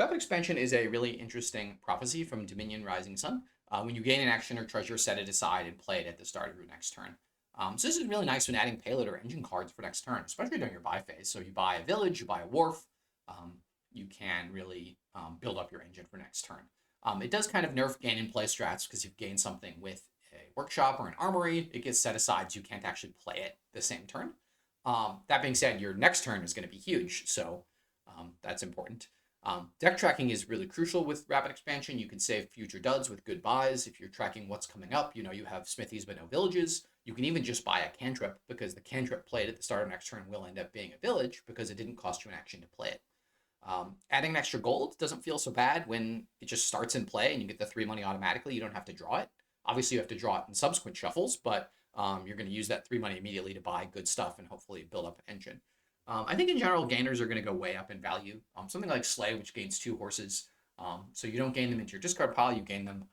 Rapid Expansion is a really interesting prophecy from Dominion Rising Sun. When you gain an action or treasure, set it aside and play it at the start of your next turn. So this is really nice when adding payload or engine cards for next turn, especially during your buy phase. So you buy a village, you buy a wharf, um, you can really build up your engine for next turn. It does kind of nerf gain and play strats because you've gained something with a workshop or an armory. It gets set aside so you can't actually play it the same turn. That being said, your next turn is going to be huge, so that's important. Deck tracking is really crucial with Rapid Expansion. You can save future duds with good buys. If you're tracking what's coming up, you have smithies but no villages. You can even just buy a cantrip because the cantrip played at the start of next turn will end up being a village because it didn't cost you an action to play it. Adding an extra gold doesn't feel so bad when it just starts in play and you get the 3 money automatically. You don't have to draw it. Obviously, you have to draw it in subsequent shuffles, but you're going to use that 3 money immediately to buy good stuff and hopefully build up an engine. I think in general, gainers are going to go way up in value. Something like Slay, which gains 2 horses. So you don't gain them into your discard pile, you gain them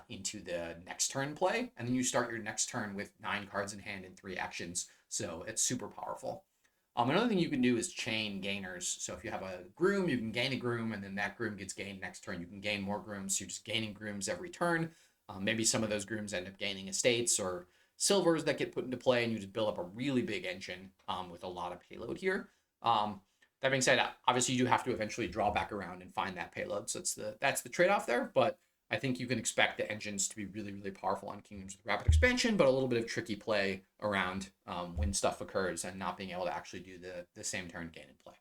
into the next turn play, and then you start your next turn with 9 cards in hand and 3 actions. So it's super powerful. Another thing you can do is chain gainers. So if you have a groom, you can gain a groom, and then that groom gets gained next turn. You can gain more grooms. So you're just gaining grooms every turn. Maybe some of those grooms end up gaining estates or silvers that get put into play, and you just build up a really big engine with a lot of payload here. That being said, obviously you do have to eventually draw back around and find that payload. So that's the trade off there. But I think you can expect the engines to be really, really powerful on Kingdoms with Rapid Expansion, but a little bit of tricky play around when stuff occurs and not being able to actually do the same turn gain and play.